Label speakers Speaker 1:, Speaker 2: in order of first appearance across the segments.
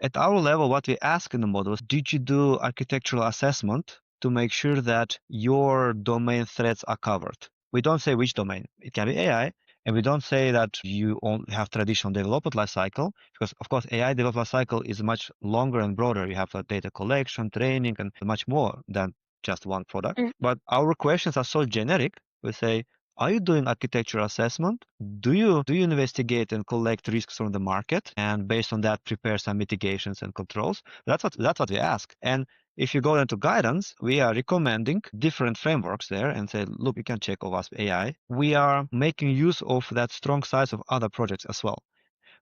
Speaker 1: At our level, what we ask in the models, did you do architectural assessment to make sure that your domain threats are covered? We don't say which domain. It can be AI, and we don't say that you only have traditional development lifecycle, because of course AI development lifecycle is much longer and broader. You have data collection, training, and much more than just one product. But our questions are so generic. We say, are you doing architectural assessment? Do you investigate and collect risks from the market, and based on that prepare some mitigations and controls? That's what we ask. And if you go into guidance, we are recommending different frameworks there and say, look, you can check OWASP AI. We are making use of that strong size of other projects as well.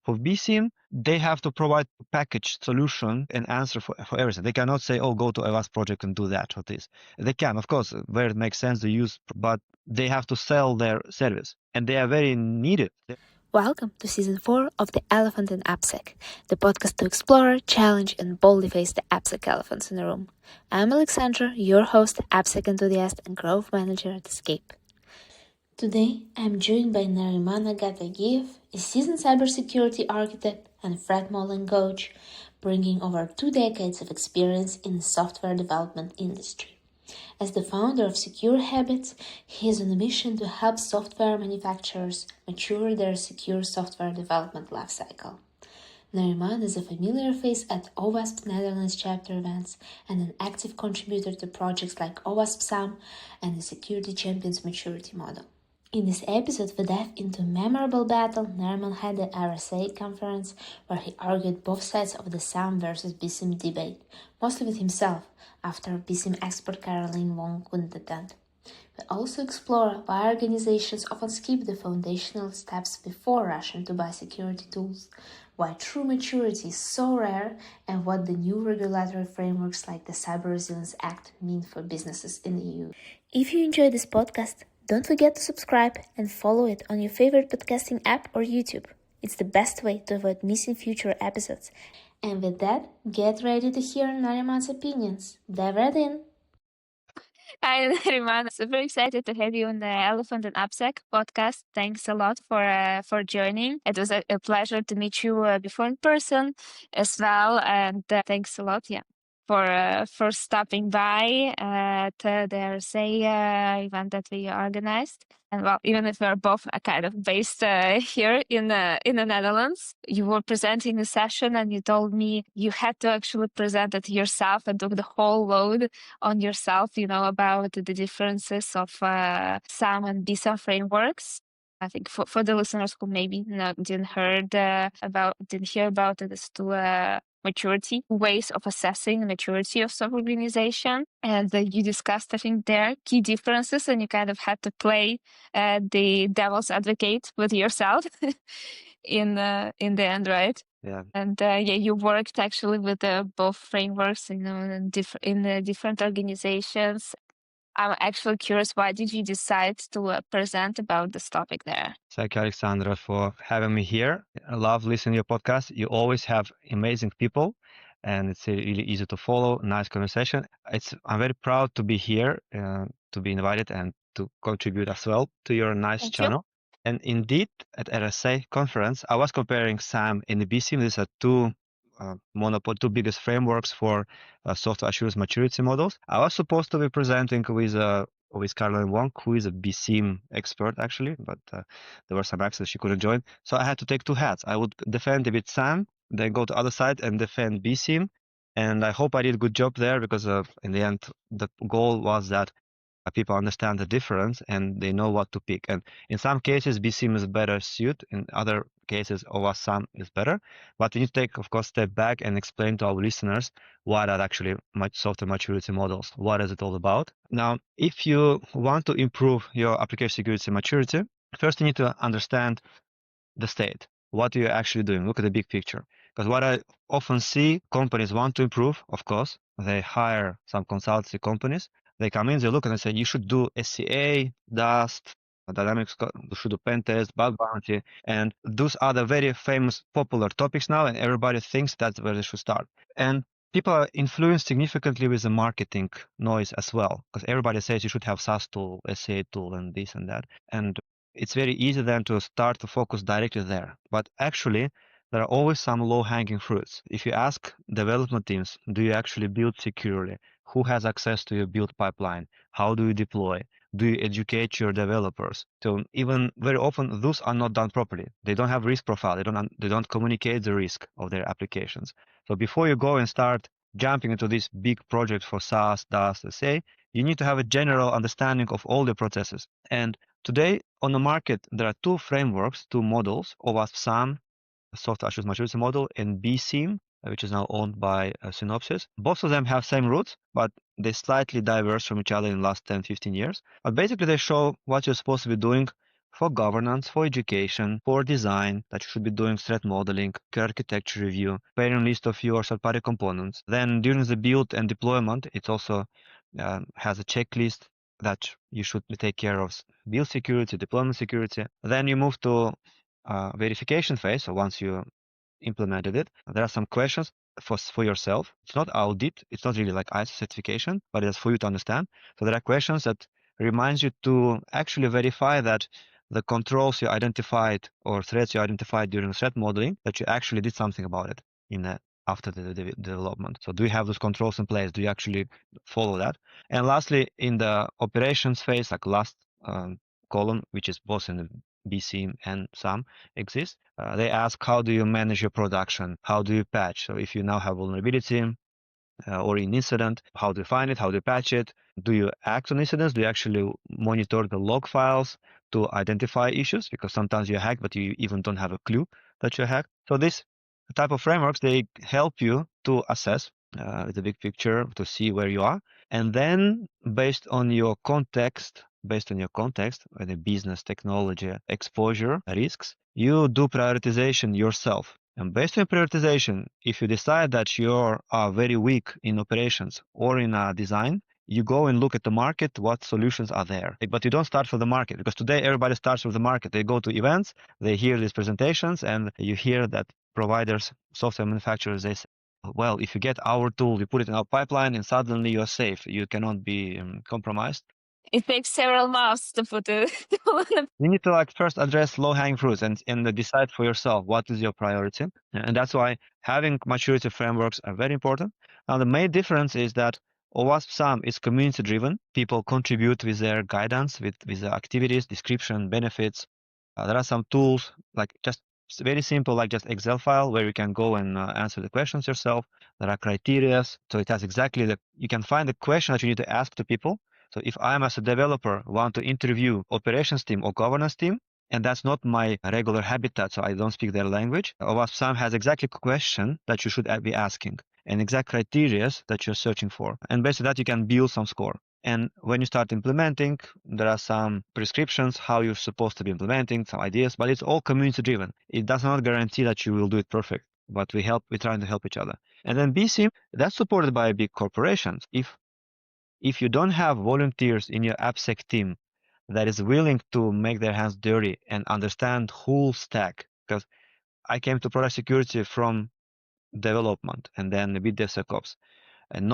Speaker 1: For BSIMM, they have to provide a packaged solution and answer for everything. They cannot say, oh, go to a OWASP project and do that or this. They can, of course, where it makes sense to use, but they have to sell their service, and they are very needed.
Speaker 2: Welcome to Season 4 of The Elephant in AppSec, the podcast to explore, challenge, and boldly face the AppSec elephants in the room. I'm Alexandra, your host, AppSec enthusiast, and growth manager at Escape. Today, I'm joined by Nariman Aga-Tagiyev, a seasoned cybersecurity architect and threat modeling coach, bringing over 2 decades of experience in the software development industry. As the founder of SecureHabits, he is on a mission to help software manufacturers mature their secure software development lifecycle. Nariman is a familiar face at OWASP Netherlands Chapter events and an active contributor to projects like OWASP SAMM and the Security Champions Maturity Model. In this episode, we dive into a memorable battle Nariman had at RSA conference, where he argued both sides of the SAMM versus BSIMM debate, mostly with himself, after BSIMM expert Caroline Wong couldn't attend. We also explore why organizations often skip the foundational steps before rushing to buy security tools, why true maturity is so rare, and what the new regulatory frameworks like the Cyber Resilience Act mean for businesses in the EU. If you enjoy this podcast, don't forget to subscribe and follow it on your favorite podcasting app or YouTube. It's the best way to avoid missing future episodes. And with that, get ready to hear Nariman's opinions. Dive right in. Hi, Nariman. Super excited to have you on the Elephant and AppSec podcast. Thanks a lot for joining. It was a pleasure to meet you before in person as well, and thanks a lot. Yeah. For stopping by at the RSA event that we organized. And well, even if we're both kind of based here in the Netherlands, you were presenting a session and you told me you had to actually present it yourself and took the whole load on yourself, about the differences of SAMM and BSIMM frameworks. I think for the listeners who maybe didn't hear about it, is to maturity, ways of assessing the maturity of some organization. And you discussed, I think, their key differences, and you kind of had to play the devil's advocate with yourself in the end, right?
Speaker 1: Yeah.
Speaker 2: And you worked actually with both frameworks, in the different organizations. I'm actually curious, why did you decide to present about this topic there?
Speaker 1: Thank you, Alexandra, for having me here. I love listening to your podcast. You always have amazing people, and it's really easy to follow. Nice conversation. I'm very proud to be here, to be invited, and to contribute as well to your nice
Speaker 2: Thank
Speaker 1: channel. And indeed, at RSA conference, I was comparing SAMM and the BSIMM. These are two biggest frameworks for software assurance maturity models. I was supposed to be presenting with Caroline Wong, who is a BSIMM expert actually, but there were some accidents, she couldn't join. So I had to take two hats. I would defend a bit SAMM, then go to other side and defend BSIMM. And I hope I did a good job there, because in the end, the goal was that people understand the difference and they know what to pick. And in some cases, BSIMM is better suited. In other cases, OWASP SAMM is better. But we need to take, of course, step back and explain to our listeners what are actually software maturity models. What is it all about? Now, if you want to improve your application security maturity, first you need to understand the state. What you're actually doing. Look at the big picture. Because what I often see, companies want to improve, of course. They hire some consultancy companies. They come in, they look and they say, you should do SCA, Dust, Dynamics, you should do pen test, bug bounty. And those are the very famous, popular topics now, and everybody thinks that's where they should start. And people are influenced significantly with the marketing noise as well, because everybody says you should have SaaS tool, SCA tool, and this and that. And it's very easy then to start to focus directly there. But actually, there are always some low-hanging fruits. If you ask development teams, do you actually build securely? Who has access to your build pipeline? How do you deploy? Do you educate your developers? So even very often, those are not done properly. They don't have risk profile. They don't communicate the risk of their applications. So before you go and start jumping into this big project for SaaS, DaaS, SA, you need to have a general understanding of all the processes. And today on the market, there are two frameworks, two models, OWASP SAMM, Software Assurance Maturity Model, and BSIMM, which is now owned by Synopsys. Both of them have same roots, but they slightly diverse from each other in the last 10, 15 years. But basically, they show what you're supposed to be doing for governance, for education, for design, that you should be doing threat modeling, architecture review, pairing list of your third-party components. Then during the build and deployment, it also has a checklist that you should take care of build security, deployment security. Then you move to verification phase. So once you implemented it, there are some questions for yourself. It's not audit. It's not really like ISO certification, but it's for you to understand. So there are questions that reminds you to actually verify that the controls you identified or threats you identified during threat modeling, that you actually did something about it after the development. So do you have those controls in place? Do you actually follow that? And lastly, in the operations phase, like last column, which is both in the BSIMM and SAMM exists, they ask, how do you manage your production? How do you patch? So if you now have vulnerability or an incident, how do you find it? How do you patch it? Do you act on incidents? Do you actually monitor the log files to identify issues? Because sometimes you hack, but you even don't have a clue that you hacked. So this type of frameworks, they help you to assess the big picture, to see where you are. And then based on your context, the business, technology, exposure, risks, you do prioritization yourself. And based on prioritization, if you decide that you are very weak in operations or in design, you go and look at the market, what solutions are there. But you don't start from the market, because today everybody starts with the market. They go to events, they hear these presentations, and you hear that providers, software manufacturers, they say, well, if you get our tool, you put it in our pipeline, and suddenly you're safe. You cannot be compromised.
Speaker 2: It takes several months to put it.
Speaker 1: You need to first address low-hanging fruits and decide for yourself what is your priority. And that's why having maturity frameworks are very important. Now, the main difference is that OWASP SAMM is community-driven. People contribute with their guidance, with their activities, description, benefits. There are some tools, like just very simple, like just Excel file where you can go and answer the questions yourself. There are criteria. So it has exactly you can find the question that you need to ask to people. So if I am as a developer want to interview operations team or governance team, and that's not my regular habitat, so I don't speak their language, OWASP SAMM has exactly a question that you should be asking and exact criteria that you're searching for. And based on that, you can build some score. And when you start implementing, there are some prescriptions how you're supposed to be implementing, some ideas, but it's all community driven. It does not guarantee that you will do it perfect, but we're trying to help each other. And then BSIMM, that's supported by big corporations. If you don't have volunteers in your AppSec team that is willing to make their hands dirty and understand whole stack, because I came to product security from development and then a bit DevSecOps, and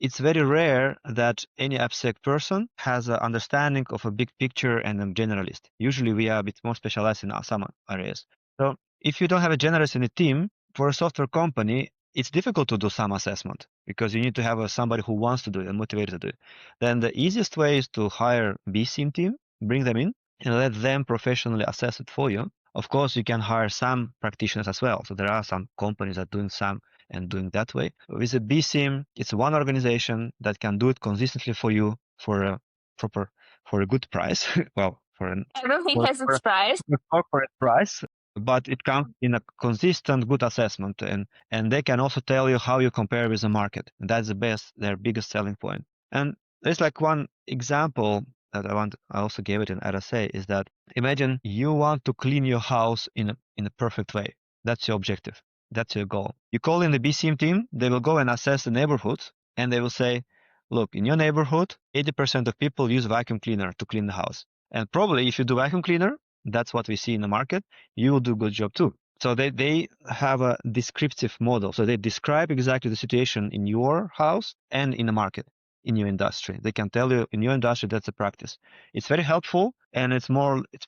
Speaker 1: it's very rare that any AppSec person has an understanding of a big picture and a generalist. Usually we are a bit more specialized in some areas. So if you don't have a generalist in a team, for a software company, it's difficult to do some assessment because you need to have somebody who wants to do it and motivated to do it. Then the easiest way is to hire BSIMM team, bring them in, and let them professionally assess it for you. Of course, you can hire some practitioners as well. So there are some companies that are doing some and doing that way. With a BSIMM, it's one organization that can do it consistently for you for a good price. Well,
Speaker 2: Everything has its price.
Speaker 1: a corporate price, but it comes in a consistent good assessment, and they can also tell you how you compare with the market. And that's their biggest selling point. And there's like one example that I also gave it in RSA, is that imagine you want to clean your house in a perfect way. That's your objective. That's your goal. You call in the BSIMM team, they will go and assess the neighborhoods, and they will say, look, in your neighborhood, 80% of people use vacuum cleaner to clean the house. And probably if you do vacuum cleaner, that's what we see in the market, you will do a good job too. So they have a descriptive model. So they describe exactly the situation in your house and in the market, in your industry. They can tell you in your industry that's a practice. It's very helpful, and it's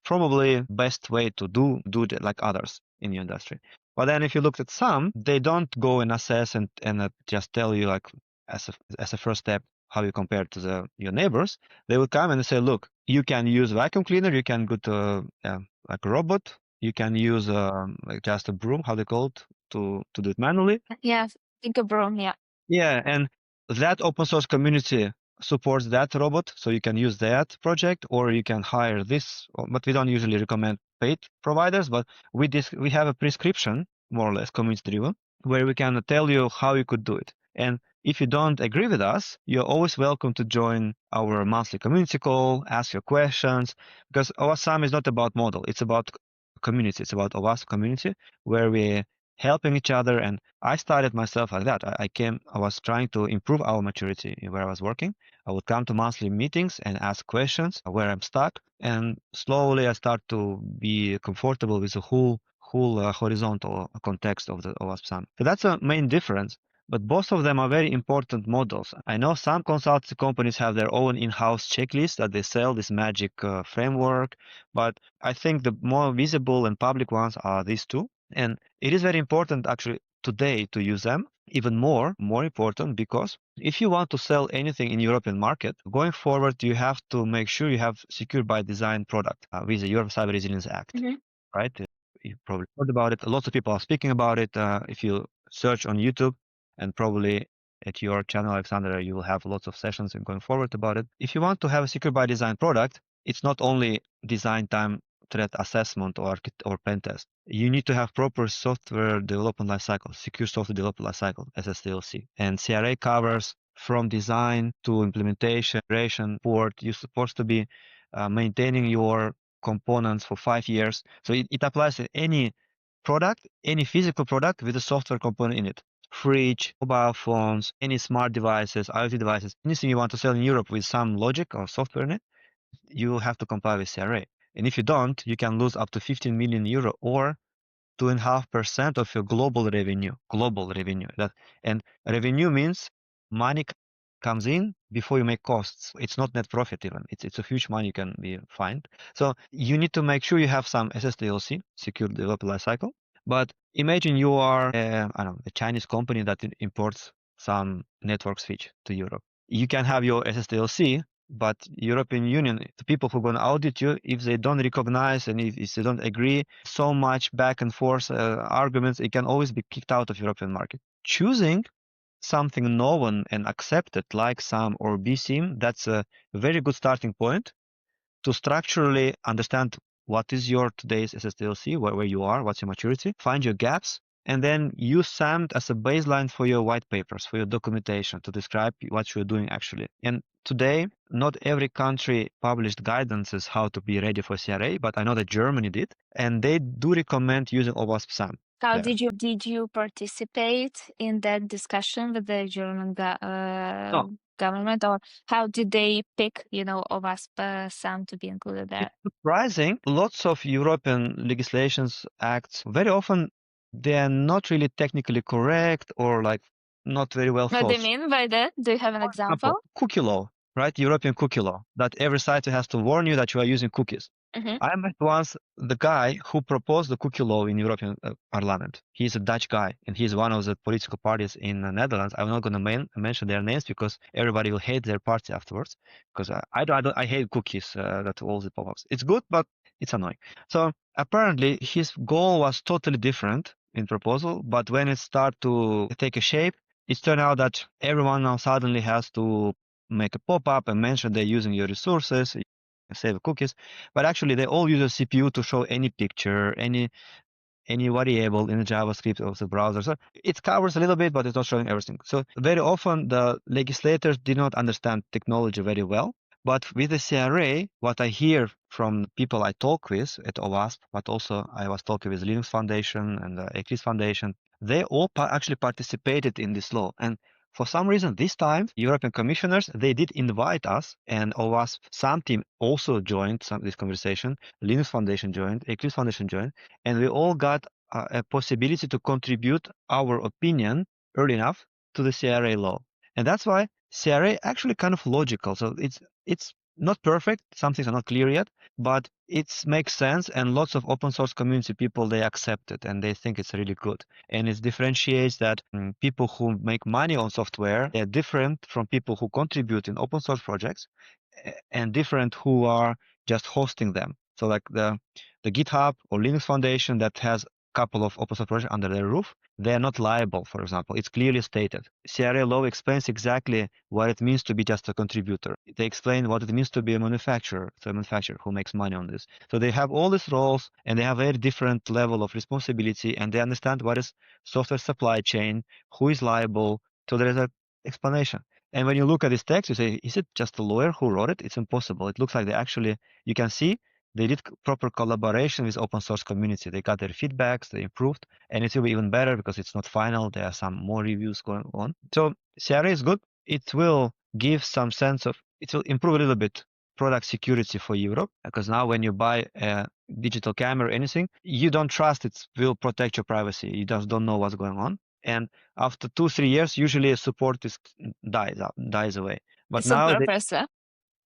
Speaker 1: probably best way to do it like others in your industry. But then if you look at SAMM, they don't go and assess and just tell you like as a first step how you compare to your neighbors. They will come and say, look, you can use vacuum cleaner, you can go to like a robot, you can use like just a broom, how they call it, to do it manually.
Speaker 2: Yeah, think a broom, yeah.
Speaker 1: Yeah, and that open source community supports that robot, so you can use that project, or you can hire this. But we don't usually recommend paid providers, but we have a prescription, more or less community driven, where we can tell you how you could do it. And if you don't agree with us, you're always welcome to join our monthly community call, ask your questions, because OWASP SAMM is not about model, it's about community, it's about OWASP community, where we helping each other. And I started myself like that. I was trying to improve our maturity where I was working. I would come to monthly meetings and ask questions where I'm stuck. And slowly I start to be comfortable with the whole horizontal context of the OWASP SAMM. So that's a main difference. But both of them are very important models. I know some consultancy companies have their own in-house checklist that they sell this magic framework, but I think the more visible and public ones are these two. And it is very important actually today to use them, even more important, because if you want to sell anything in European market, going forward, you have to make sure you have secure by design product with the Europe Cyber Resilience Act, right? You probably heard about it. Lots of people are speaking about it. If you search on YouTube and probably at your channel, Alexandra, you will have lots of sessions going forward about it. If you want to have a secure by design product, it's not only design time threat assessment or pen test. You need to have proper software development lifecycle, secure software development lifecycle, SSDLC. And CRA covers from design to implementation, support. You're supposed to be maintaining your components for 5 years. So it applies to any product, any physical product with a software component in it. Fridge, mobile phones, any smart devices, IoT devices, anything you want to sell in Europe with some logic or software in it, you have to comply with CRA. And if you don't, you can lose up to 15 million euro or 2.5% of your global revenue. And revenue means money comes in before you make costs. It's not net profit even. It's a huge money you can be fined. So you need to make sure you have some SSDLC, secure developer lifecycle. But imagine you are a Chinese company that imports some network switch to Europe. You can have your SSDLC, but European Union, the people who are going to audit you, if they don't recognize and if they don't agree, so much back and forth arguments, it can always be kicked out of European market. Choosing something known and accepted like SAMM or BSIMM, that's a very good starting point to structurally understand what is your today's SSDLC, where you are, what's your maturity, find your gaps, and then use SAMM as a baseline for your white papers, for your documentation to describe what you're doing actually. And today, not every country published guidances how to be ready for CRA, but I know that Germany did, and they do recommend using OWASP SAMM.
Speaker 2: How did you participate in that discussion with the German government, or how did they pick, OWASP SAMM to be included there?
Speaker 1: It's surprising. Lots of European legislations, acts, very often they are not really technically correct or like not very well
Speaker 2: What
Speaker 1: thought.
Speaker 2: do you mean by that? Do you have an example?
Speaker 1: Cookie law, right? European cookie law, that every site has to warn you that you are using cookies. I met once the guy who proposed the cookie law in European Parliament. He's a Dutch guy, and he's one of the political parties in the Netherlands. I'm not going to mention their names because everybody will hate their party afterwards. Because I hate cookies. That all the pop-ups. It's good, but it's annoying. So apparently, his goal was totally different in proposal. But when it started to take a shape, it turned out that everyone now suddenly has to make a pop-up and mention they're using your resources, save cookies, but actually they all use a CPU to show any picture, any variable in the JavaScript of the browser. So it covers a little bit, but it's not showing everything. So very often the legislators did not understand technology very well. But with the CRA, what I hear from people I talk with at OWASP, but also I was talking with Linux Foundation and the Eclipse Foundation, they all actually participated in this law. And for some reason, this time, European commissioners, they did invite us, and OWASP SAMM team also joined this conversation. Linux Foundation joined, Eclipse Foundation joined, and we all got a possibility to contribute our opinion early enough to the CRA law. And that's why CRA actually kind of logical. So it's not perfect. Some things are not clear yet, but it makes sense. And lots of open source community people, they accept it and they think it's really good. And it differentiates that people who make money on software, they're different from people who contribute in open source projects and different who are just hosting them. So like the GitHub or Linux Foundation that has a couple of open source projects under their roof, they are not liable, for example. It's clearly stated. CRA law explains exactly what it means to be just a contributor. They explain what it means to be a manufacturer, so a manufacturer who makes money on this. So they have all these roles and they have a very different level of responsibility and they understand what is software supply chain, who is liable. So there is an explanation. And when you look at this text, you say, is it just a lawyer who wrote it? It's impossible. It looks like they actually, you can see they did proper collaboration with open source community. They got their feedbacks, they improved, and it will be even better because it's not final. There are some more reviews going on. So CRA is good. It will give some sense of, it will improve a little bit product security for Europe, because now when you buy a digital camera or anything, you don't trust it will protect your privacy. You just don't know what's going on. And after 2-3 years, usually support is dies away.
Speaker 2: It's on purpose.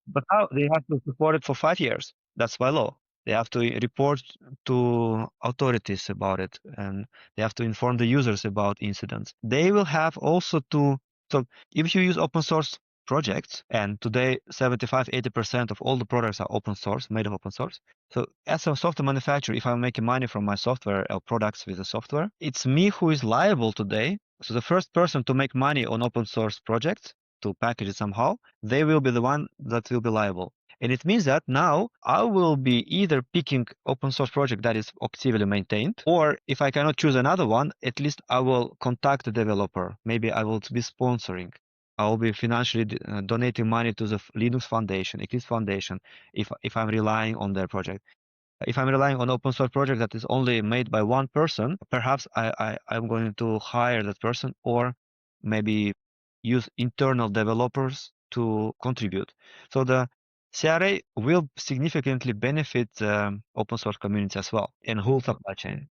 Speaker 1: But now they have to support it for 5 years. That's by law. They have to report to authorities about it, and they have to inform the users about incidents. They will have also to, so if you use open source projects, and today 75-80% of all the products are open source, made of open source. So as a software manufacturer, if I'm making money from my software or products with the software, it's me who is liable today. So the first person to make money on open source projects, to package it somehow, they will be the one that will be liable. And it means that now I will be either picking open source project that is actively maintained, or if I cannot choose another one, at least I will contact the developer. Maybe I will be sponsoring. I will be financially donating money to the Linux Foundation, Eclipse Foundation, if I'm relying on their project. If I'm relying on open source project that is only made by one person, perhaps I'm going to hire that person or maybe use internal developers to contribute. So the CRA will significantly benefit open source community as well in whole supply chain.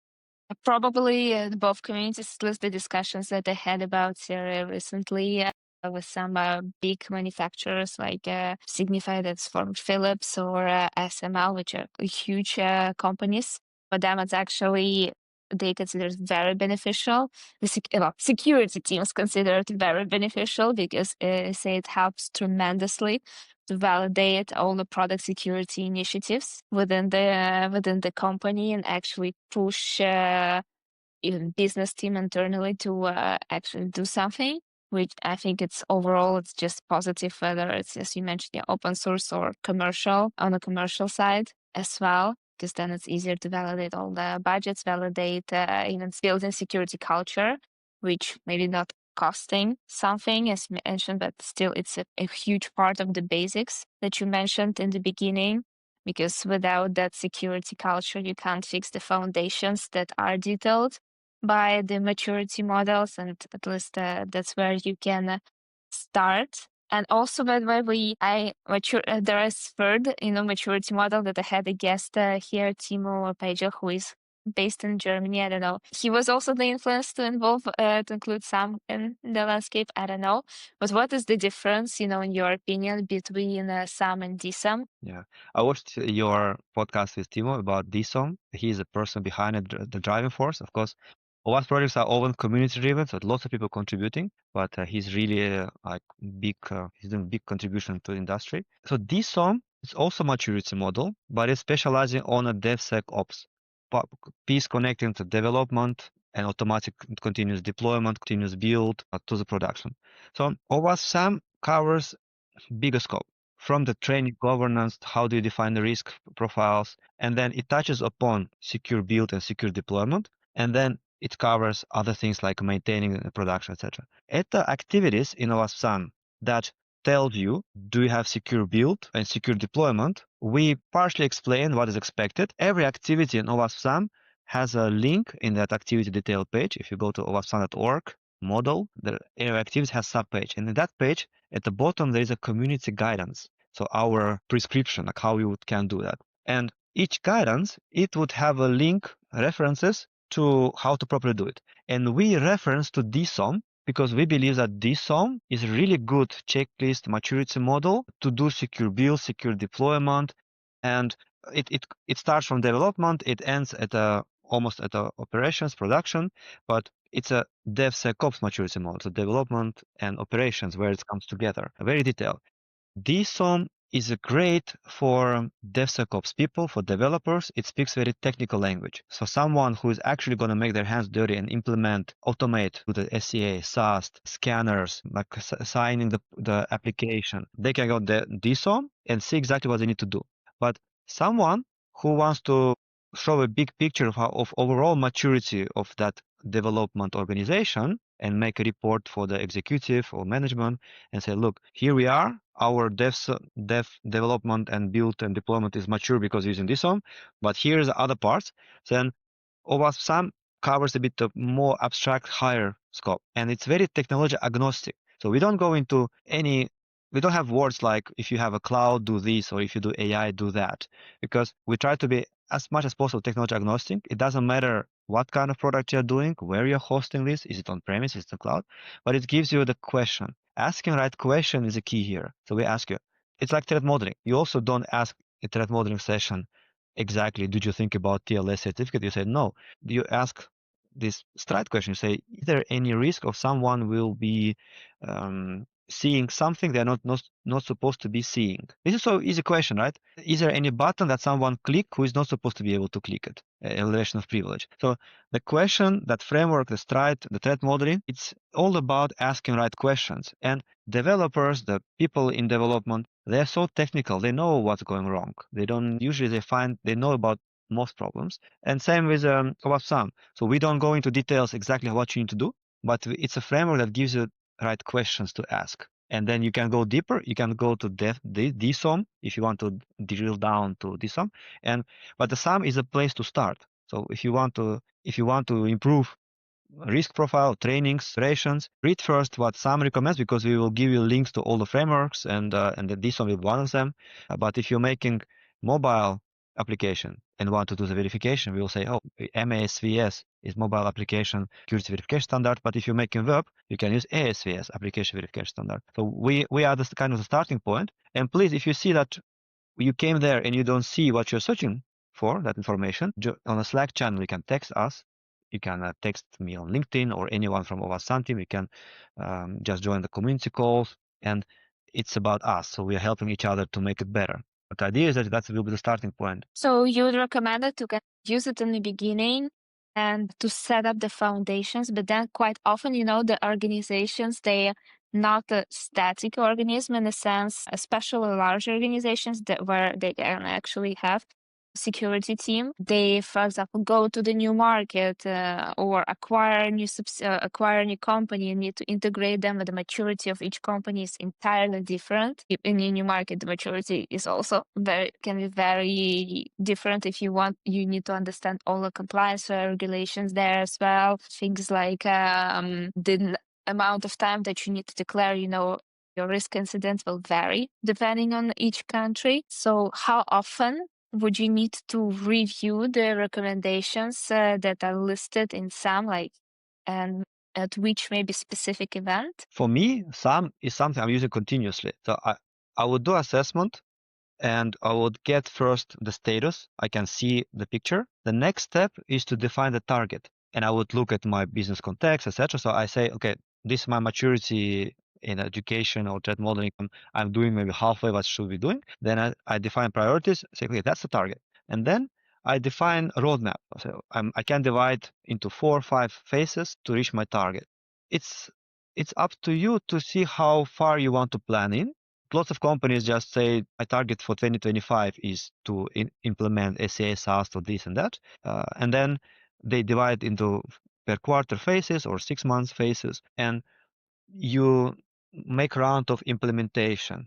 Speaker 2: Probably both communities, at least the discussions that I had about CRA recently with some big manufacturers like Signify, that's from Philips, or SML, which are huge companies. For them, it's actually, they consider it very beneficial. The security teams consider it very beneficial because say it helps tremendously to validate all the product security initiatives within the company and actually push even business team internally to actually do something, which I think it's overall it's just positive, whether it's, as you mentioned, yeah, open source or commercial, on the commercial side as well, because then it's easier to validate all the budgets, validate even building security culture, which maybe not costing something as mentioned, but still it's a huge part of the basics that you mentioned in the beginning, because without that security culture, you can't fix the foundations that are detailed by the maturity models, and at least that's where you can start. And also, by the way, there is third, maturity model that I had a guest here, Timo Page, who is based in Germany. I don't know. He was also the influence to include SAMM in the landscape. I don't know. But what is the difference, in your opinion, between SAMM and DSIMM?
Speaker 1: Yeah, I watched your podcast with Timo about DSOM. He's the person behind it, the driving force. Of course, OWASP projects are often community-driven, so lots of people contributing, but he's really he's doing big contribution to the industry. So DSOM is also maturity model, but it's specializing on a DevSecOps piece connecting to development and automatic continuous deployment, continuous build to the production. So OWASP SAMM covers bigger scope, from the training governance, how do you define the risk profiles, and then it touches upon secure build and secure deployment, and then it covers other things like maintaining production, etc. At the activities in OWASP SAMM that tells you, do you have secure build and secure deployment, we partially explain what is expected. Every activity in OWASP SAMM has a link in that activity detail page. If you go to owaspsam.org model, the area activities has sub-page, and in that page, at the bottom, there is a community guidance. So our prescription, like how you can do that. And each guidance, it would have a link, references to how to properly do it. And we reference to DSOM because we believe that BSIMM is a really good checklist maturity model to do secure build, secure deployment, and it starts from development, it ends at almost at operations production, but it's a DevSecOps maturity model, so development and operations where it comes together, very detailed. BSIMM is great for DevSecOps people, for developers. It speaks very technical language. So someone who is actually going to make their hands dirty and implement, automate with the SCA, SAST, scanners, like signing the application, they can go to BSIMM and see exactly what they need to do. But someone who wants to show a big picture of overall maturity of that development organization and make a report for the executive or management and say, look, here we are. Our development and build and deployment is mature because using BSIMM, but here's the other parts. Then OWASP SAMM covers a bit of more abstract, higher scope, and it's very technology agnostic. So we don't go into we don't have words like if you have a cloud, do this, or if you do AI, do that, because we try to be as much as possible technology agnostic. It doesn't matter what kind of product you're doing, where you're hosting this, is it on premise, is it on cloud, but it gives you the question. Asking right question is a key here. So we ask you, it's like threat modeling. You also don't ask a threat modeling session exactly, did you think about TLS certificate? You say no. You ask this straight question. You say, is there any risk of someone will be seeing something they're not supposed to be seeing? This is so easy question, right? Is there any button that someone click who is not supposed to be able to click it? Elevation of privilege. So the question, that framework, the threat modeling, it's all about asking right questions. And developers, the people in development, they're so technical. They know what's going wrong. They know about most problems. And same with OWASP SAMM. So we don't go into details exactly what you need to do, but it's a framework that gives you right questions to ask. And then you can go deeper. You can go to DSIMM if you want to drill down to DSIMM. But the SAMM is a place to start. So if you want to improve risk profile, trainings, rations, read first what SAMM recommends, because we will give you links to all the frameworks, and this one will be one of them. But if you're making mobile application and want to do the verification, we will say, oh, MASVS is mobile application security verification standard. But if you're making web, you can use ASVS, application verification standard. So we are the kind of the starting point. And please, if you see that you came there and you don't see what you're searching for, that information, on a Slack channel, you can text us. You can text me on LinkedIn or anyone from OWASP SAMM team. You can just join the community calls, and it's about us. So we are helping each other to make it better. But the idea is that will be the starting point.
Speaker 2: So you would recommend it to use it in the beginning and to set up the foundations, but then quite often, the organizations, they not a static organism in a sense, especially large organizations where they can actually have security team. They, for example, go to the new market or acquire a new company and need to integrate them, but the maturity of each company is entirely different. In a new market, the maturity is also can be very different. If you need to understand all the compliance regulations there as well. Things like the amount of time that you need to declare, your risk incidents will vary depending on each country. So how often would you need to review the recommendations that are listed in SAMM, and at which maybe specific event?
Speaker 1: For me, SAMM is something I'm using continuously. So I would do assessment, and I would get first the status. I can see the picture. The next step is to define the target, and I would look at my business context, etc. So I say, okay, this is my maturity in education or threat modeling. I'm doing maybe halfway what should we be doing. Then I define priorities, say, okay, that's the target. And then I define a roadmap. So I can divide into 4 or 5 phases to reach my target. It's up to you to see how far you want to plan in. Lots of companies just say, my target for 2025 is to implement SCA, SAST, or this and that. And then they divide into per quarter phases or 6 months phases. And you make round of implementation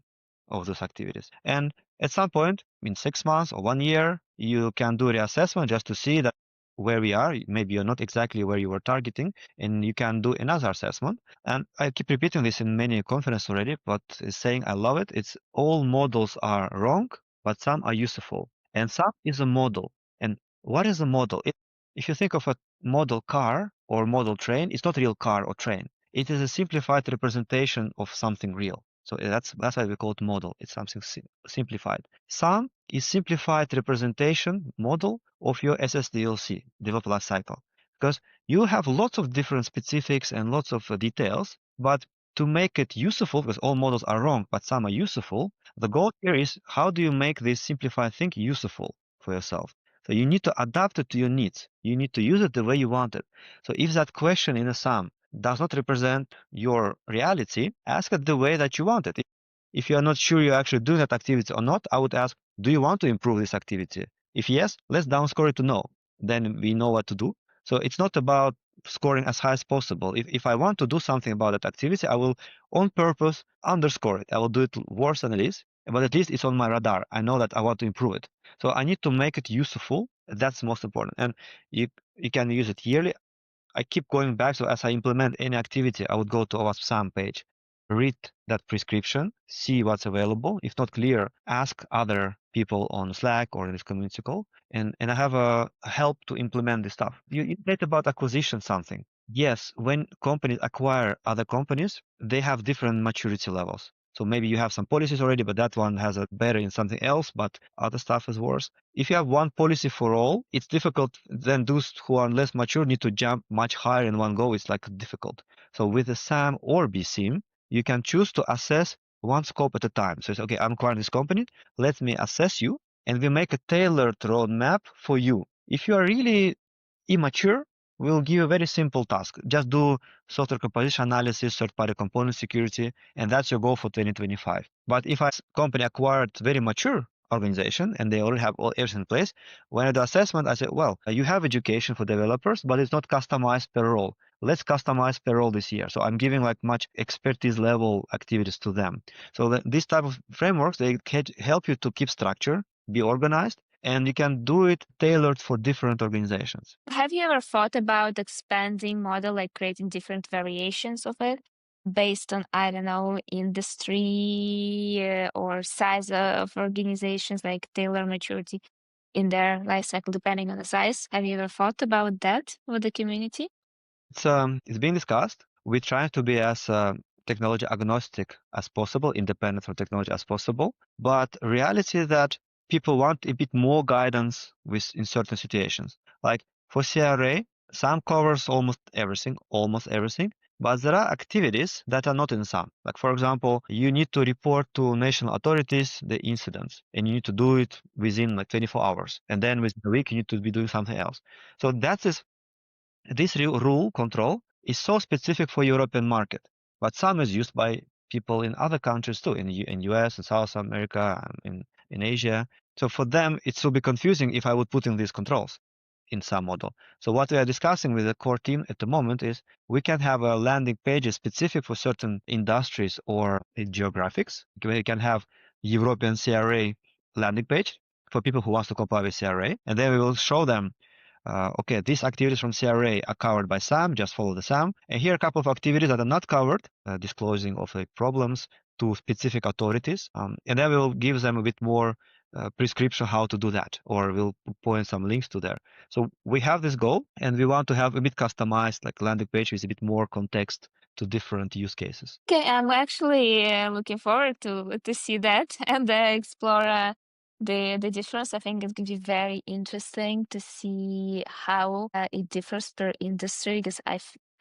Speaker 1: of those activities. And at some point, in 6 months or 1 year, you can do reassessment just to see that where we are. Maybe you're not exactly where you were targeting, and you can do another assessment. And I keep repeating this in many conferences already, but saying I love it. It's all models are wrong, but some are useful. And some is a model. And what is a model? If you think of a model car or model train, it's not a real car or train. It is a simplified representation of something real. So that's why we call it model. It's something simplified. SAMM is simplified representation model of your SSDLC, developer lifecycle, because you have lots of different specifics and lots of details, but to make it useful, because all models are wrong, but some are useful, the goal here is how do you make this simplified thing useful for yourself? So you need to adapt it to your needs. You need to use it the way you want it. So if that question in a SAMM does not represent your reality, ask it the way that you want it. If you are not sure you're actually doing that activity or not, I would ask, do you want to improve this activity? If yes, let's downscore it to no. Then we know what to do. So it's not about scoring as high as possible. If I want to do something about that activity, I will on purpose underscore it. I will do it worse than it is, but at least it's on my radar. I know that I want to improve it. So I need to make it useful. That's most important. And you can use it yearly. I keep going back. So as I implement any activity, I would go to OWASP SAMM page, read that prescription, see what's available. If not clear, ask other people on Slack or in this community call, and I have a help to implement this stuff. You said about acquisition something. Yes, when companies acquire other companies, they have different maturity levels. So maybe you have some policies already, but that one has a better in something else, but other stuff is worse. If you have one policy for all, it's difficult. Then those who are less mature need to jump much higher in one go. It's like difficult. So with the SAMM or BSIMM, you can choose to assess one scope at a time. So it's okay, I'm acquiring this company. Let me assess you, and we make a tailored roadmap for you. If you are really immature, we'll give you a very simple task. Just do software composition analysis, third-party component security, and that's your goal for 2025. But if a company acquired very mature organization and they already have all everything in place, when I do assessment, I say, well, you have education for developers, but it's not customized per role. Let's customize per role this year. So I'm giving like much expertise level activities to them. So this type of frameworks, they can help you to keep structure, be organized, and you can do it tailored for different organizations.
Speaker 2: Have you ever thought about expanding model, like creating different variations of it based on, I don't know, industry or size of organizations, like tailor maturity in their life cycle, depending on the size? Have you ever thought about that with the community?
Speaker 1: It's being discussed. We try to be as technology agnostic as possible, independent from technology as possible. But reality is that people want a bit more guidance in certain situations. Like for CRA, SAMM covers almost everything. But there are activities that are not in SAMM. Like for example, you need to report to national authorities the incidents, and you need to do it within like 24 hours. And then within a week, you need to be doing something else. So this rule control is so specific for European market, but some is used by people in other countries too, in US, in South America, in Asia. So for them, it will be confusing if I would put in these controls in some model. So what we are discussing with the core team at the moment is we can have a landing page specific for certain industries or geographics. We can have European CRA landing page for people who wants to comply with CRA, and then we will show them okay, these activities from CRA are covered by SAMM, just follow the SAMM. And here are a couple of activities that are not covered, disclosing of the problems to specific authorities. And then we'll give them a bit more prescription how to do that, or we'll point some links to there. So we have this goal, and we want to have a bit customized, like landing page with a bit more context to different use cases.
Speaker 2: Okay, I'm actually looking forward to see that and explore the difference. I think it's going to be very interesting to see how it differs per industry, because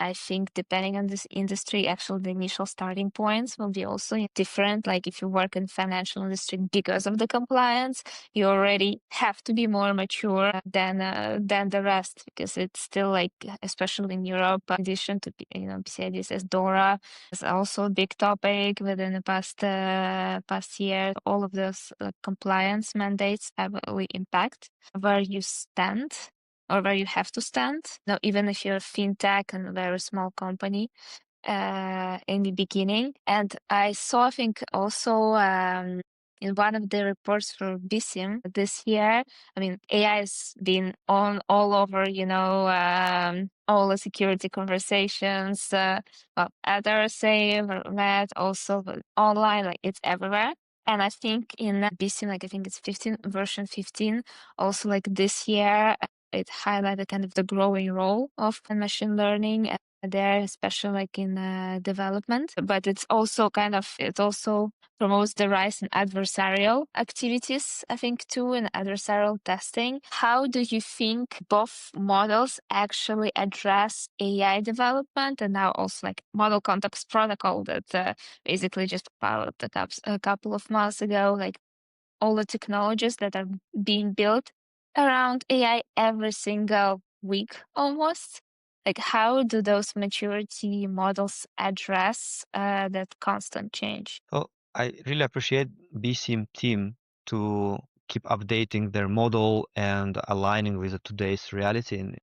Speaker 2: I think depending on this industry, actually the initial starting points will be also different. Like if you work in financial industry, because of the compliance, you already have to be more mature than the rest, because it's still like, especially in Europe, in addition to BCIDs, DORA is also a big topic within the past year. All of those compliance mandates heavily impact where you stand or where you have to stand. Now, even if you're a fintech and a very small company in the beginning. And I saw, I think, also in one of the reports for BSIMM this year, I mean, AI has been on all over, all the security conversations, well, at RSA, Red, also online, like it's everywhere. And I think in BSIMM, like I think it's version 15, also like this year, it highlighted kind of the growing role of machine learning there, especially like in development. But it's also promotes the rise in adversarial activities, I think, too, in adversarial testing. How do you think both models actually address AI development and now also like model context protocol that basically just filed a couple of months ago, like all the technologies that are being built around AI every single week almost? Like, how do those maturity models address that constant change?
Speaker 1: So I really appreciate BSIMM team to keep updating their model and aligning with today's reality and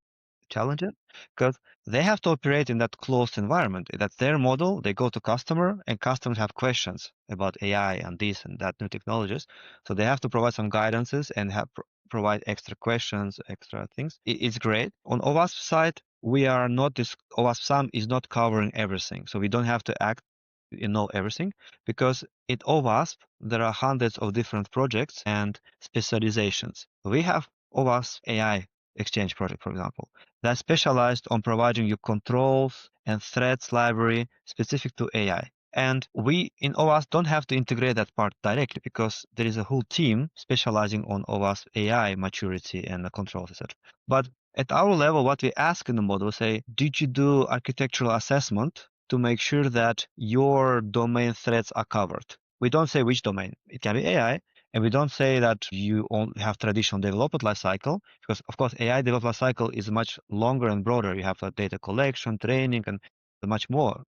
Speaker 1: challenges, because they have to operate in that closed environment. That's their model. They go to customer, and customers have questions about AI and this and that new technologies. So they have to provide some guidances and provide extra questions, extra things. It's great. On OWASP side, we are not this. OWASP SAMM is not covering everything, so we don't have to know everything, because at OWASP there are hundreds of different projects and specializations. We have OWASP AI Exchange project, for example, that's specialized on providing you controls and threats library specific to AI. And we in OWASP don't have to integrate that part directly, because there is a whole team specializing on OWASP AI maturity and the controls, etc. But at our level, what we ask in the model, say, did you do architectural assessment to make sure that your domain threats are covered? We don't say which domain. It can be AI, and we don't say that you only have traditional development lifecycle, because of course AI development lifecycle is much longer and broader. You have data collection, training, and much more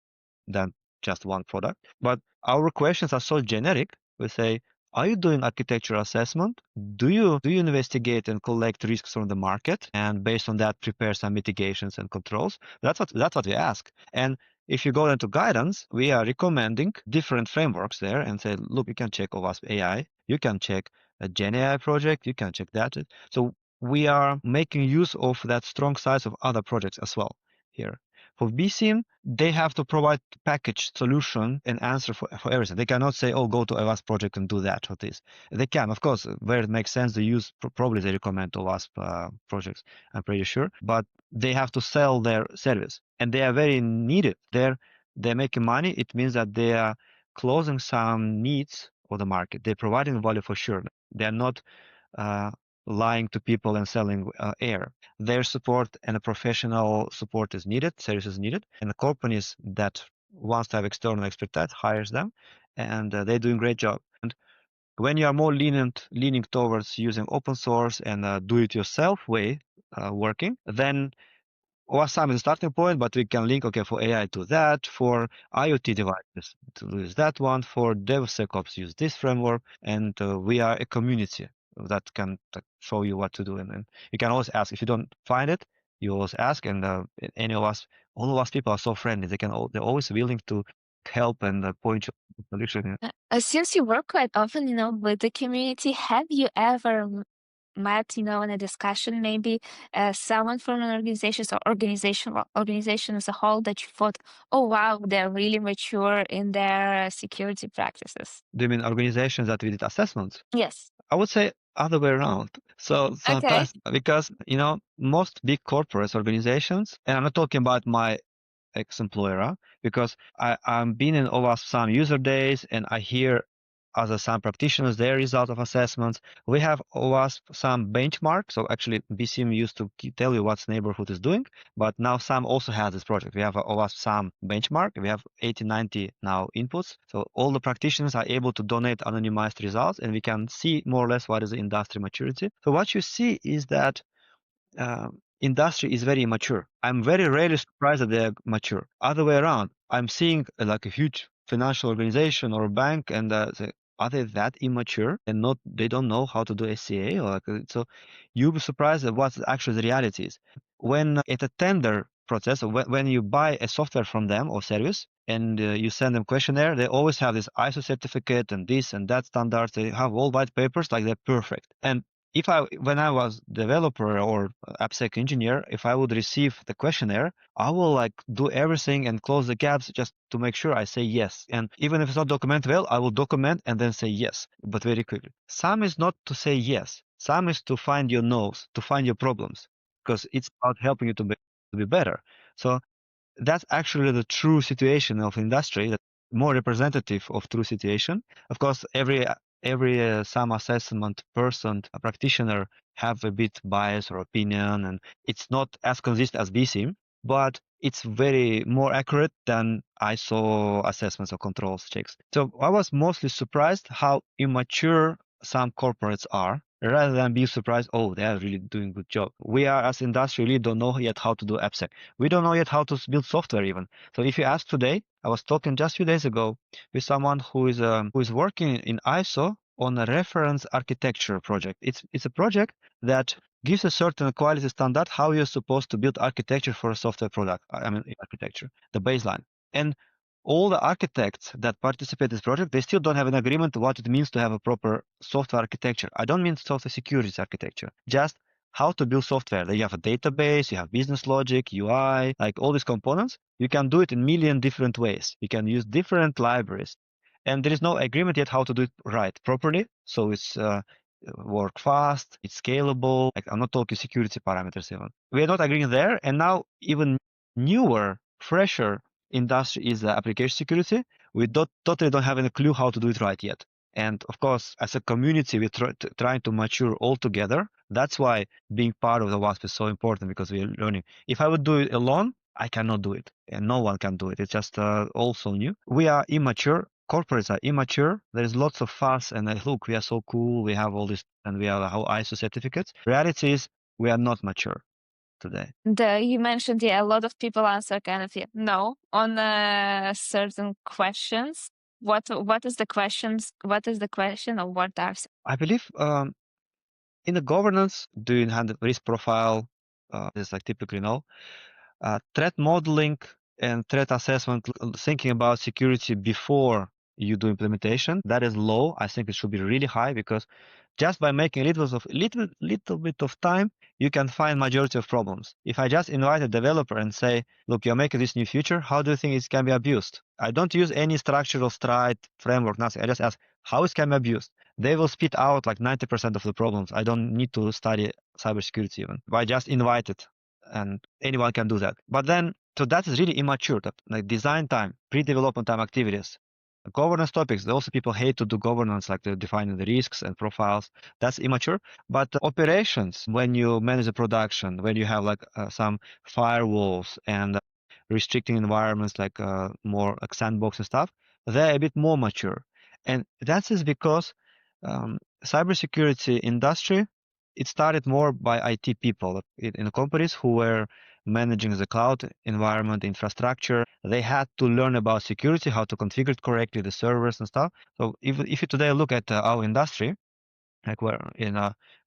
Speaker 1: than just one product. But our questions are so generic. We say, are you doing architectural assessment? Do you investigate and collect risks from the market, and based on that prepare some mitigations and controls? That's what we ask. And if you go into guidance, we are recommending different frameworks there and say, look, you can check OWASP AI, you can check a Gen AI project, you can check that. So we are making use of that strong size of other projects as well here. For BSIMM, they have to provide packaged solution and answer for everything. They cannot say, oh, go to OWASP project and do that or this. They can, of course, where it makes sense, they use, probably they recommend OWASP projects, I'm pretty sure, but they have to sell their service, and they are very needed. They're making money. It means that they are closing some needs of the market. They're providing value for sure. They're not lying to people and selling air. Their support and a professional support is needed, service is needed, and the companies that wants to have external expertise hires them, and they're doing a great job. And when you are more leaning towards using open source and do-it-yourself way working, then OWASP is a starting point, but we can link, okay, for AI to that, for IoT devices to use that one, for DevSecOps use this framework, and we are a community that can show you what to do. And you can always ask. If you don't find it, you always ask, and any of us, all of us people are so friendly. They're always willing to help and point you to the solution.
Speaker 2: Since you work quite often, with the community, have you ever met, in a discussion, maybe someone from an organization or organization as a whole that you thought, oh wow, they're really mature in their security practices?
Speaker 1: Do you mean organizations that we did assessments?
Speaker 2: Yes.
Speaker 1: I would say other way around. So sometimes, because most big corporate organizations, and I'm not talking about my ex-employer, because I'm been in OWASP SAMM user days, and I hear other SAMM practitioners their result of assessments. We have OWASP SAMM benchmark. So actually, BSIMM used to tell you what neighborhood is doing, but now SAMM also has this project. We have a OWASP SAMM benchmark. We have 80, 90 now inputs. So all the practitioners are able to donate anonymized results, and we can see more or less what is the industry maturity. So what you see is that industry is very immature. I'm very rarely surprised that they are mature. Other way around, I'm seeing like a huge financial organization or a bank, and say, are they that immature and they don't know how to do SCA? Or so you'll be surprised at what actually the reality is. When at a tender process, or when you buy a software from them or service, and you send them questionnaire, they always have this ISO certificate and this and that standards. They have all white papers, like they're perfect. And when I was developer or AppSec engineer, if I would receive the questionnaire, I will like do everything and close the gaps just to make sure I say yes. And even if it's not documented well, I will document and then say yes, but very quickly. SAMM is not to say yes. SAMM is to find your no's, to find your problems, because it's about helping you to be better. So that's actually the true situation of industry, that more representative of true situation. Of course, every SAM assessment person, a practitioner, have a bit bias or opinion, and it's not as consistent as BSIMM, but it's very more accurate than ISO assessments or controls checks. So I was mostly surprised how immature some corporates are, rather than being surprised, oh, they are really doing a good job. We are, as industry, really don't know yet how to do AppSec. We don't know yet how to build software even. So if you ask today, I was talking just a few days ago with someone who is working in ISO on a reference architecture project. It's a project that gives a certain quality standard how you're supposed to build architecture for a software product. I mean, architecture, the baseline. And all the architects that participate in this project, they still don't have an agreement what it means to have a proper software architecture. I don't mean software security architecture, just how to build software. You have a database, you have business logic, UI, like all these components. You can do it in a million different ways. You can use different libraries. And there is no agreement yet how to do it right, properly. So it's work fast, it's scalable. Like, I'm not talking security parameters even. We are not agreeing there. And now even newer, fresher industry is application security. We totally don't have any clue how to do it right yet. And of course, as a community, we're trying to mature all together. That's why being part of the WASP is so important, because we're learning. If I would do it alone, I cannot do it, and no one can do it. It's just also new. We are immature. Corporates are immature. There is lots of fuss, and look, we are so cool. We have all this, and we have our ISO certificates. Reality is, we are not mature today.
Speaker 2: You mentioned, a lot of people answer kind of no on certain questions. What is the questions? What is the question, or what are?
Speaker 1: I believe in the governance, doing handle risk profile is like typically threat modeling and threat assessment, thinking about security before you do implementation, that is low. I think it should be really high, because just by making a little bit of time, you can find majority of problems. If I just invite a developer and say, look, you're making this new feature, how do you think it can be abused? I don't use any structural stride framework, nothing. I just ask how it can be abused. They will spit out like 90% of the problems. I don't need to study cybersecurity even. I just invite it, and anyone can do that. But then, so that is really immature. That, like, design time, pre-development time activities, governance topics. Also, people hate to do governance, like defining the risks and profiles. That's immature. But operations, when you manage the production, when you have like some firewalls and restricting environments, like more like sandbox and stuff, they're a bit more mature. And that is because cybersecurity industry, it started more by IT people in companies who were managing the cloud environment infrastructure. They had to learn about security, how to configure it correctly, the servers and stuff. So if you today look at our industry, like where in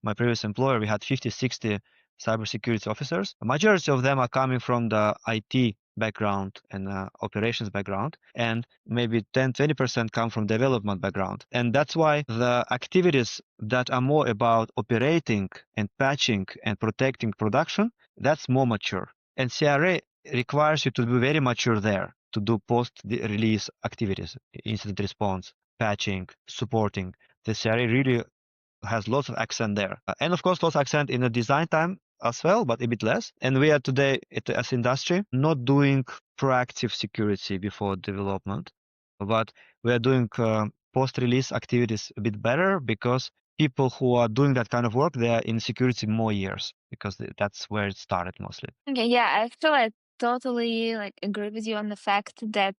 Speaker 1: my previous employer, we had 50, 60 cybersecurity officers. A majority of them are coming from the IT background and operations background, and maybe 10, 20% come from development background. And that's why the activities that are more about operating and patching and protecting production, that's more mature. And CRA requires you to be very mature there to do post-release activities, incident response, patching, supporting. The CRA really has lots of accent there. And of course, lots of accent in the design time as well, but a bit less. And we are today, as industry, not doing proactive security before development, but we are doing post-release activities a bit better, because people who are doing that kind of work, they are in security more years, because that's where it started mostly.
Speaker 2: Okay, yeah, I totally agree with you on the fact that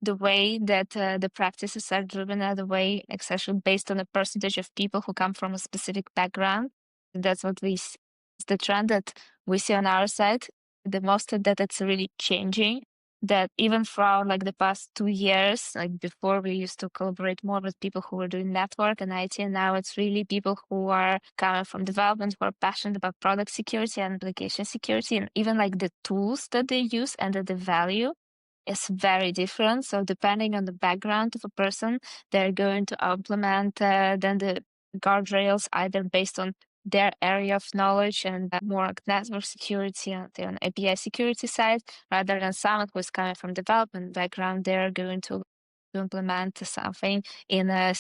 Speaker 2: the way that the practices are driven are the way, especially based on the percentage of people who come from a specific background. That's what we see. It's the trend that we see on our side. The most of that it's really changing. That even for the past 2 years, like before we used to collaborate more with people who were doing network and IT, and now it's really people who are coming from development, who are passionate about product security and application security, and even the tools that they use and the value is very different. So depending on the background of a person, they're going to implement then the guardrails either based on their area of knowledge and more network security on the API security side, rather than someone who's coming from development background, they're going to
Speaker 3: to implement something in the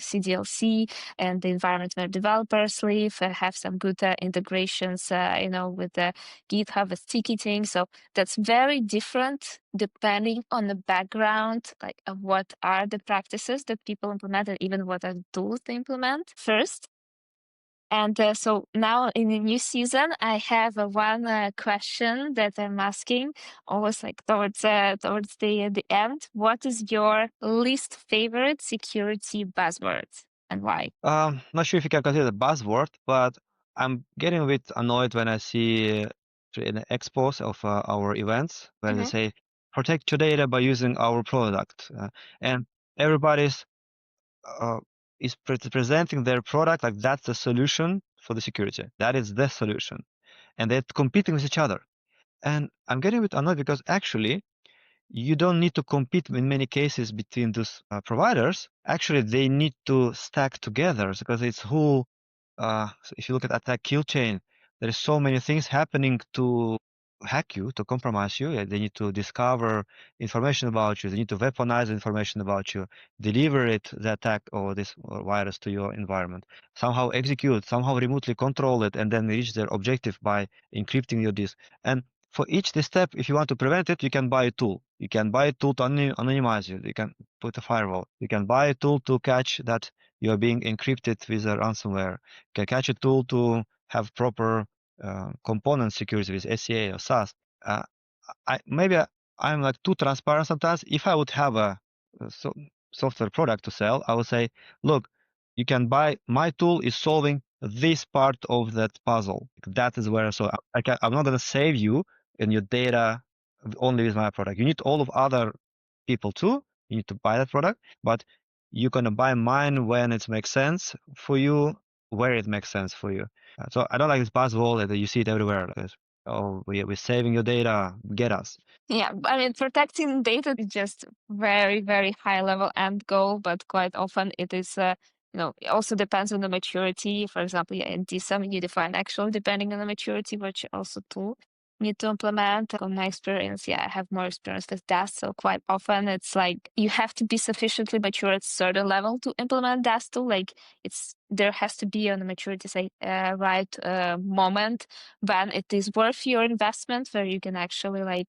Speaker 3: CDLC and the environment where developers live, have some good integrations, with the GitHub with ticketing. So that's very different depending on the background, like what are the practices that people implement and even what are the tools they implement first. And so now in the new season, I have one question that I'm asking, always like towards the end. What is your least favorite security buzzword and why?
Speaker 1: Not sure if you can consider it a buzzword, but I'm getting a bit annoyed when I see in the expos of our events where they say protect your data by using our product, and everybody's is presenting their product like that's the solution for the security. That is the solution, and they're competing with each other. And I'm getting a bit annoyed because actually you don't need to compete in many cases between those providers. Actually, they need to stack together because it's who, so if you look at attack kill chain, there is so many things happening to hack you, to compromise you. They need to discover information about you. They need to weaponize information about you, deliver it, the attack or this or virus to your environment, somehow execute, somehow remotely control it, and then reach their objective by encrypting your disk. And for each this step, if you want to prevent it, you can buy a tool. You can buy a tool to anonymize it. You can put a firewall. You can buy a tool to catch that you're being encrypted with a ransomware. You can catch a tool to have proper component security with SCA or SAS. I'm like too transparent sometimes. If I would have a software product to sell, I would say, look, you can buy my tool is solving this part of that puzzle. That is where I'm not going to save you and your data only with my product. You need all of other people too. You need to buy that product, but you're going to buy mine when it makes sense for you, where it makes sense for you. So I don't like this buzzword that you see it everywhere. Like, oh, we're saving your data. Get us.
Speaker 3: Yeah, I mean, protecting data is just very, very high level end goal, but quite often it is, it also depends on the maturity. For example, in BSIMM, you define actually depending on the maturity, which also tool need to implement. On my experience, I have more experience with DAST, so quite often it's like you have to be sufficiently mature at certain level to implement DAST tool. Like there has to be on the maturity right moment when it is worth your investment, where you can actually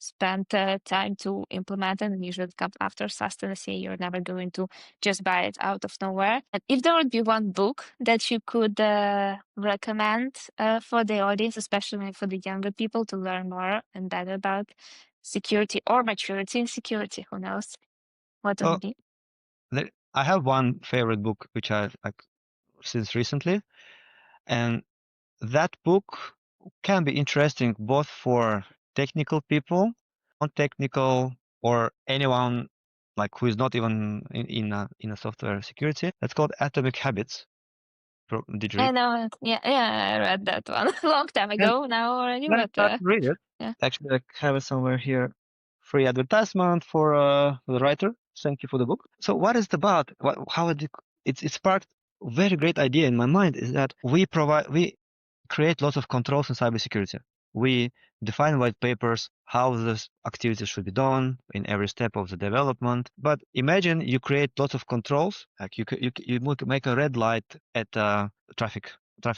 Speaker 3: spend time to implement it, and usually it comes after sustenance. You're never going to just buy it out of nowhere. And if there would be one book that you could recommend for the audience, especially for the younger people, to learn more and better about security or maturity in security, who knows, what would it be?
Speaker 1: I have one favorite book which I've like since recently, and that book can be interesting both for technical people, non-technical, or anyone like who is not even in a software security. That's called Atomic Habits. Did you read?
Speaker 3: I know. Yeah, I read that one a long time ago now already,
Speaker 1: Let
Speaker 3: but
Speaker 1: read it.
Speaker 3: yeah.
Speaker 1: Actually, I have it somewhere here. Free advertisement for the writer. Thank you for the book. So what is it about? How it sparked a very great idea in my mind is that we create lots of controls in cybersecurity. We define white papers, how this activities should be done in every step of the development. But imagine you create lots of controls, like you make a red light at traffic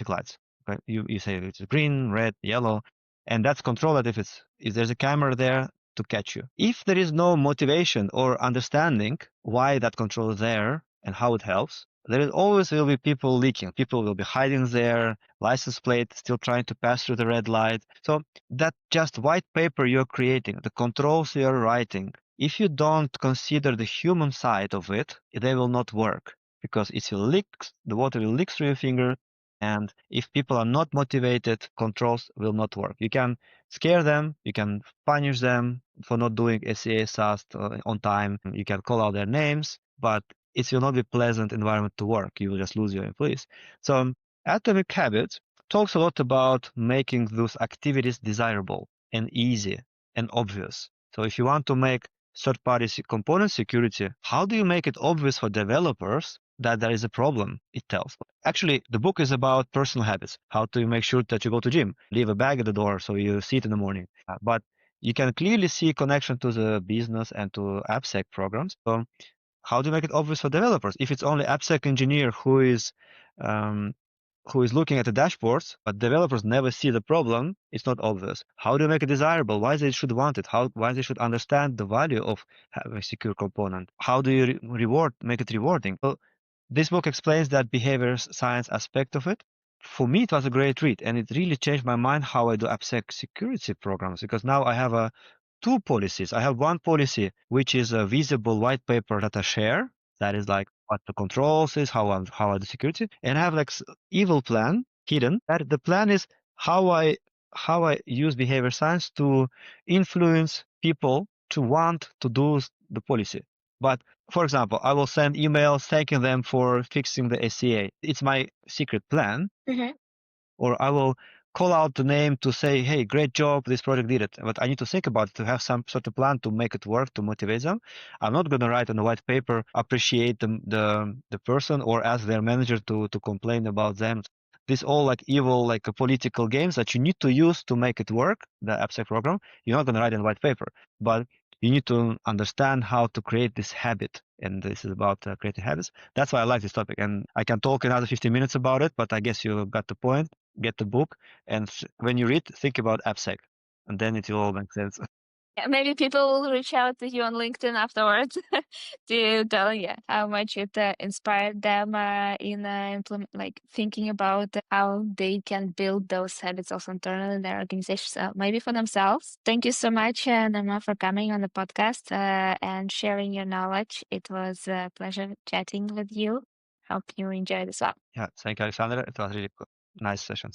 Speaker 1: lights. Okay? You say it's green, red, yellow, and that's controlled if there's a camera there to catch you. If there is no motivation or understanding why that control is there and how it helps, there always will be people leaking. People will be hiding their license plate, still trying to pass through the red light. So that just white paper you're creating, the controls you're writing, if you don't consider the human side of it, they will not work because it will leak, the water will leak through your finger. And if people are not motivated, controls will not work. You can scare them, you can punish them for not doing SCA SAST on time, you can call out their names, but it will not be pleasant environment to work. You will just lose your employees. So Atomic Habits talks a lot about making those activities desirable and easy and obvious. So if you want to make third-party component security, how do you make it obvious for developers that there is a problem? It tells. Actually, the book is about personal habits. How to make sure that you go to gym, leave a bag at the door so you see it in the morning. But you can clearly see connection to the business and to AppSec programs. So how do you make it obvious for developers? If it's only AppSec engineer who is looking at the dashboards, but developers never see the problem, it's not obvious. How do you make it desirable? Why they should want it? Why they should understand the value of having a secure component? How do you make it rewarding? So this book explains that behavior science aspect of it. For me, it was a great read, and it really changed my mind how I do AppSec security programs, because now I have two policies. I have one policy, which is a visible white paper that I share. That is like what the controls is, how I do security. And I have like evil plan hidden. That the plan is how I use behavior science to influence people to want to do the policy. But for example, I will send emails thanking them for fixing the SCA. It's my secret plan. Or I will call out the name to say, hey, great job, this project did it. But I need to think about it, to have some sort of plan to make it work, to motivate them. I'm not going to write on a white paper, appreciate the person or ask their manager to complain about them. This all like evil, like political games that you need to use to make it work, the AppSec program. You're not going to write in a white paper, but you need to understand how to create this habit. And this is about creating habits. That's why I like this topic. And I can talk another 15 minutes about it, but I guess you got the point. Get the book, and when you read, think about AppSec, and then it will all make sense.
Speaker 3: Yeah, maybe people will reach out to you on LinkedIn afterwards to tell how much it inspired them in thinking about how they can build those habits also internally in their organization, maybe for themselves. Thank you so much, Nariman, for coming on the podcast and sharing your knowledge. It was a pleasure chatting with you. Hope you enjoyed as well.
Speaker 1: Yeah, thank you, Alexander. It was really nice session.